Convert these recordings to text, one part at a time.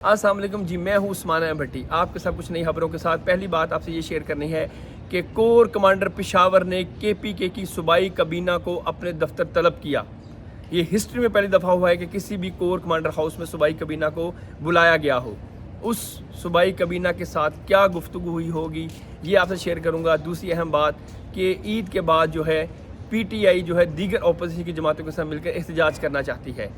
अस्सलाम वालेकुम जी, मैं हूं उस्मान भट्टी आपके साथ कुछ नई खबरों के साथ। पहली बात आपसे ये शेयर करनी है कि कोर कमांडर पेशावर ने KPK की सूबाई कबीना को अपने दफ्तर तलब किया। ये हिस्ट्री में पहली दफ़ा हुआ है कि किसी भी कोर कमांडर हाउस में सूबाई कबीना को बुलाया गया हो। उस सूबाई कबीना के साथ क्या गुफ्तगू हुई होगी ये आपसे शेयर करूँगा। दूसरी अहम बात कि ईद के बाद जो है PTI जो है दीगर अपोजिशन की जमातों के साथ मिलकर एहतजाज करना चाहती है।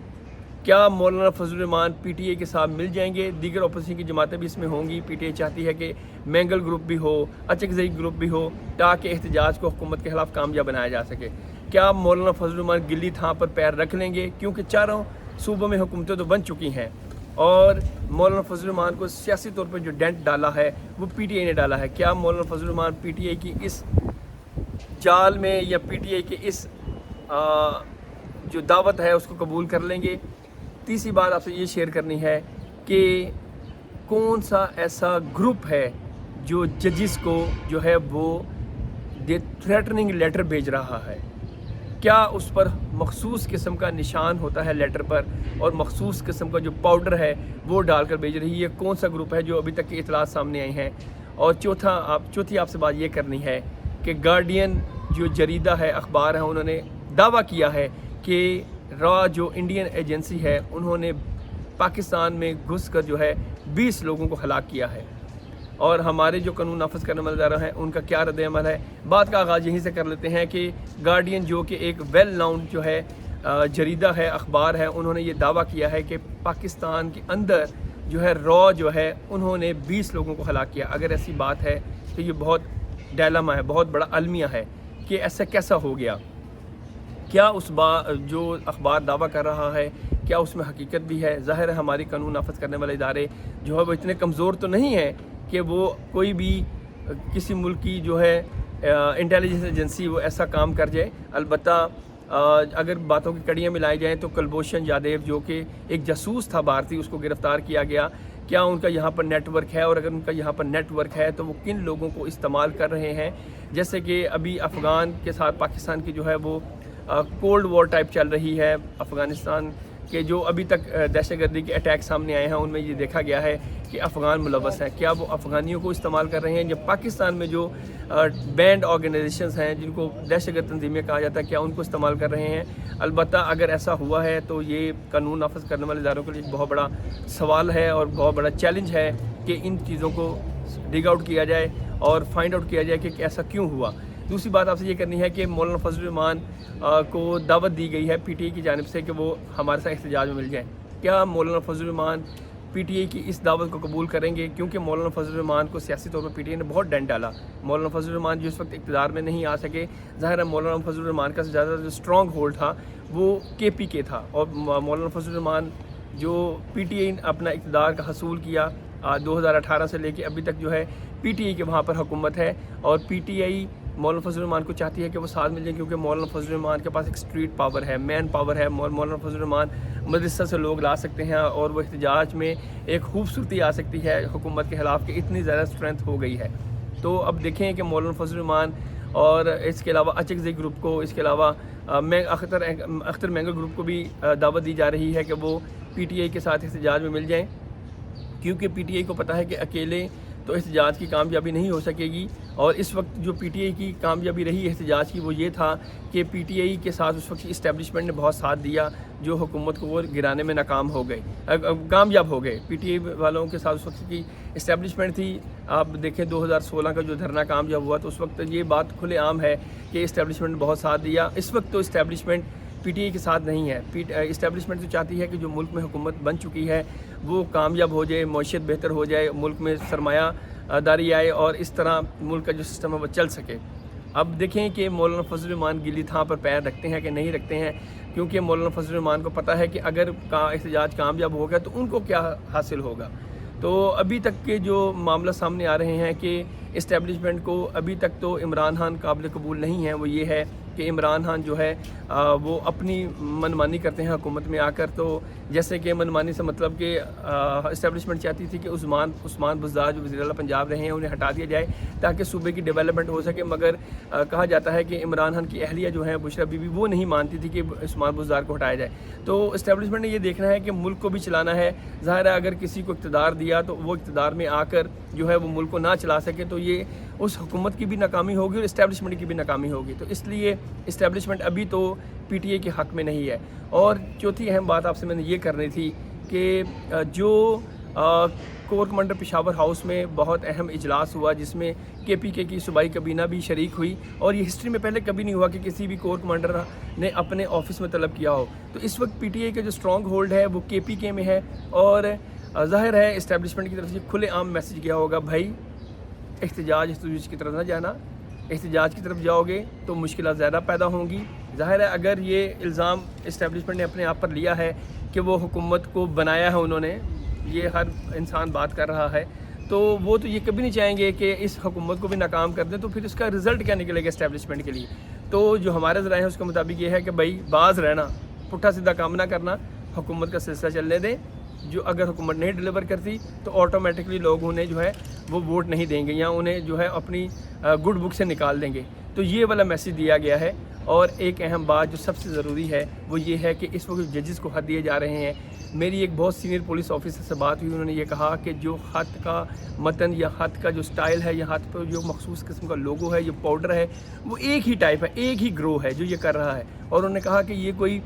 क्या मौलाना फजल रहमान PTI के साथ मिल जाएंगे? दीगर अपोजिशन की जमातें भी इसमें होंगी। PTI चाहती है कि मैंगल ग्रुप भी हो, अचकजई ग्रुप भी हो, ताकि एहतजाज को हुकूमत के खिलाफ कामयाब बनाया जा सके। क्या मौलाना फजल रहमान गिल्ली थां पर पैर रख लेंगे? क्योंकि चारों सूबों में हुकूमतें तो बन चुकी हैं और मौलाना फजल रहमान को सियासी तौर पर जो डेंट डाला है वो PTI ने डाला है। क्या मौलाना फजल रहमान PTI की इस जाल में या PTI के इस जो दावत है उसको कबूल कर लेंगे? तीसरी बात आपसे ये शेयर करनी है कि कौन सा ऐसा ग्रुप है जो जजिस को जो है वो थ्रेटनिंग लेटर भेज रहा है। क्या उस पर मखसूस किस्म का निशान होता है लेटर पर और मखसूस किस्म का जो पाउडर है वो डालकर भेज रही है? कौन सा ग्रुप है जो अभी तक की इतलात सामने आई हैं? और चौथी आपसे बात ये करनी है कि गार्डियन जो जरीदा है, अखबार है, उन्होंने दावा किया है कि रॉ जो इंडियन एजेंसी है उन्होंने पाकिस्तान में घुसकर जो है 20 लोगों को हलाक किया है। और हमारे जो कानून नाफिज करने वाले इदारा हैं उनका क्या रद्द-ए-अमल है? बात का आगाज़ यहीं से कर लेते हैं कि गार्डियन जो कि एक वेल नाउन जो है जरीदा है, अखबार है, उन्होंने ये दावा किया है कि पाकिस्तान के अंदर जो है रॉ जो है उन्होंने 20 लोगों को हलाक किया। अगर ऐसी बात है तो ये बहुत डायलमा है, बहुत बड़ा अलमिया है कि ऐसा कैसा हो गया। क्या उस जो अखबार दावा कर रहा है क्या उसमें हकीकत भी है? ज़ाहिर है हमारी कानून नाफिज करने वाले इदारे जो है वो इतने कमज़ोर तो नहीं हैं कि वो कोई भी किसी मुल्क की जो है इंटेलिजेंस एजेंसी वो ऐसा काम कर जाए। अलबत्ता अगर बातों की कड़ियाँ मिलाई जाएँ तो कुलभूषण जाधव जो कि एक जासूस था भारतीय, उसको गिरफ़्तार किया गया। क्या उनका यहाँ पर नेटवर्क है? और अगर उनका यहाँ पर नेटवर्क है तो वो किन लोगों को इस्तेमाल कर रहे हैं? जैसे कि अभी अफ़गान के साथ पाकिस्तान की जो है वो कोल्ड वॉर टाइप चल रही है। अफ़गानिस्तान के जो अभी तक दहशतगर्दी के अटैक सामने आए हैं उनमें ये देखा गया है कि अफ़गान मुलव्वस हैं। क्या वो अफ़गानियों को इस्तेमाल कर रहे हैं? जब पाकिस्तान में जो बैंड ऑर्गेनाइजेशंस हैं जिनको दहशतगर्द तंजीमें कहा जाता है, क्या उनको इस्तेमाल कर रहे हैं? अलबत्ता अगर ऐसा हुआ है तो ये कानून नाफिज करने वाले इदारों के लिए बहुत बड़ा सवाल है और बहुत बड़ा चैलेंज है कि इन चीज़ों को डिग आउट किया जाए और फाइंड आउट किया जाए कि ऐसा क्यों हुआ। दूसरी बात आपसे ये करनी है कि मौलाना फजल रहमान को दावत दी गई है PTI की जानिब से कि वो हमारे साथ एहतजाज में मिल जाएँ। क्या मौलाना फजल रहमान PTI की इस दावत को कबूल करेंगे? क्योंकि मौलाना फजल रहमान को सियासी तौर पर PTI ने बहुत डेंट डाला। मौलाना फजल रहमान जो इस वक्त इक़्तिदार में नहीं आ सके, ज़ाहिर है मौलाना फजल रहमान का ज़्यादा जो स्ट्रॉन्ग होल्ड था वो KPK था और मौलाना फजल रहमान जो PTI अपना इक़्तिदार का हसूल किया 2018 से लेके अभी तक जो है PTI के वहाँ पर हुकूमत है और PTI मौलाना फजल रहमान को चाहती है कि वो साथ मिल जाए, क्योंकि मौलाना फजल रहमान के पास एक स्ट्रीट पावर है, मैन पावर है। मौलाना फजल रहमान मदरसा से लोग ला सकते हैं और वो एहतजाज में एक खूबसूरती आ सकती है हुकूमत के ख़िलाफ़ कि इतनी ज़्यादा स्ट्रेंथ हो गई है। तो अब देखें कि मौलाना फजल रहमान और इसके अलावा अचकजई ग्रुप को, इसके अलावा अख्तर मैंगल ग्रुप को भी दावत दी जा रही है कि वो PTI के साथ एहतजाज में मिल जाएँ, क्योंकि PTI को पता है कि अकेले तो एहतजाज की कामयाबी नहीं हो सकेगी। और इस वक्त जो PTI की कामयाबी रही एहतजाज की वो ये था कि PTI के साथ उस वक्त इस्टेब्लिशमेंट ने बहुत साथ दिया जो हुकूमत को वो गिराने में नाकाम हो गए, कामयाब हो गए। PTI वालों के साथ उस वक्त की इस्टेब्लिशमेंट थी। आप देखें 2016 का जो धरना कामयाब हुआ तो उस वक्त ये बात खुलेआम है कि इस्टेब्लिशमेंट ने बहुत साथ दिया। इस वक्त तो इस्टेब्लिशमेंट PTI के साथ नहीं है। इस्टेब्लिशमेंट तो चाहती है कि जो मुल्क में हुकूमत बन चुकी है वो कामयाब हो जाए, मईशत बेहतर हो जाए, मुल्क में सरमायादारी आए और इस तरह मुल्क का जो सिस्टम है वो चल सके। अब देखें कि मौलाना फजल रहमान गिल्ली थां पर पैर रखते हैं कि नहीं रखते हैं, क्योंकि मौलाना फजल रहमान को पता है कि अगर एहतजाज कामयाब हो गया तो उनको क्या हासिल होगा। तो अभी तक के जो मामला सामने आ रहे हैं कि इस्टेब्लिशमेंट को अभी तक तो इमरान खान काबिल कबूल नहीं है। वो ये है कि इमरान खान जो है वो अपनी मनमानी करते हैं हुकूमत में आकर। तो जैसे कि मनमानी से मतलब कि इस्टेब्लिशमेंट चाहती थी कि उस्मान बुज़दार जो वज़ीर-ए-आला पंजाब रहे हैं उन्हें हटा दिया जाए ताकि सूबे की डेवलपमेंट हो सके, मगर कहा जाता है कि इमरान खान की अहलिया जो है बुशरा बीबी वो नहीं मानती थी कि उस्मान बुज़दार को हटाया जाए। तो इस्टेब्लिशमेंट ने ये देखना है कि मुल्क को भी चलाना है। ज़ाहिर है अगर किसी को इक़्तिदार दिया तो वो इक़्तिदार में आकर जो है वो मुल्क को ना चला सके तो ये उस हुकूमत की भी नाकामी होगी और इस्टेब्लिशमेंट की भी नाकामी होगी। तो इसलिए इस्टेब्लिशमेंट अभी तो पीटीआई के हक़ में नहीं है। और चौथी अहम बात आपसे मैंने ये करनी थी कि जो कोर कमांडर पेशावर हाउस में बहुत अहम इजलास हुआ जिसमें केपीके की सूबाई कबीना भी शरीक हुई, और ये हिस्ट्री में पहले कभी नहीं हुआ कि किसी भी कोर कमांडर ने अपने ऑफिस में तलब किया हो। तो इस वक्त पीटीआई का जो स्ट्रॉन्ग होल्ड है वो केपीके में है, और ज़ाहिर है इस्टेब्लिशमेंट की तरफ से खुले आम मैसेज गया होगा, भाई एहतजाज की तरफ ना जाना, एहतजाज की तरफ जाओगे तो मुश्किल ज़्यादा पैदा होंगी। ज़ाहिर है अगर ये इल्ज़ाम इस्टेब्लिशमेंट ने अपने आप पर लिया है कि वो हुकूमत को बनाया है उन्होंने, ये हर इंसान बात कर रहा है, तो वो तो ये कभी नहीं चाहेंगे कि इस हुकूमत को भी नाकाम कर दें, तो फिर इसका रिज़ल्ट क्या निकलेगा इस्टेब्लिशमेंट के लिए। तो जो हमारे ज़राए हैं उसके मुताबिक ये है कि भाई बाज रहना, पुट्ठा सीधा काम ना करना, हुकूमत का सिलसिला चलने दें। जो अगर हुकूमत नहीं डिलीवर करती तो ऑटोमेटिकली लोग उन्हें जो है वो वोट नहीं देंगे या उन्हें जो है अपनी गुड बुक से निकाल देंगे। तो ये वाला मैसेज दिया गया है। और एक अहम बात जो सबसे ज़रूरी है वो ये है कि इस वक्त जजेस को हद दिए जा रहे हैं। मेरी एक बहुत सीनियर पुलिस ऑफिसर से बात हुई, उन्होंने ये कहा कि जो हद का मतन या हद का जो स्टाइल है या हद पर जो मखसूस किस्म का लोगो है, जो पाउडर है, वो एक ही टाइप है, एक ही ग्रो है जो ये कर रहा है। और उन्होंने कहा कि ये कोई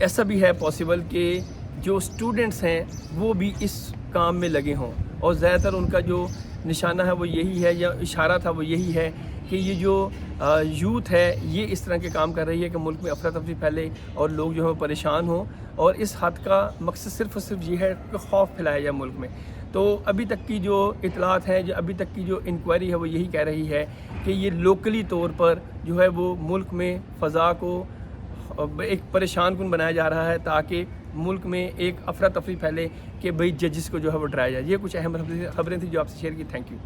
ऐसा भी है पॉसिबल कि जो स्टूडेंट्स हैं वो भी इस काम में लगे हों, और ज़्यादातर उनका जो निशाना है वो यही है या इशारा था वो यही है कि ये जो यूथ है ये इस तरह के काम कर रही है कि मुल्क में अफरा तफरी फैले और लोग जो है परेशान हों, और इस हद का मकसद सिर्फ़ और सिर्फ ये है कि खौफ फैलाया जाए मुल्क में। तो अभी तक की जो इतलात हैं, जो अभी तक की जो इंक्वायरी है वो यही कह रही है कि ये लोकली तौर पर जो है वो मुल्क में फ़ज़ा को एक परेशान कुन बनाया जा रहा है ताकि मुल्क में एक अफरा तफरी फैले कि भाई जजेस को जो है वो डराया जाए। ये कुछ अहम खबरें थी जो आपसे शेयर की। Thank you.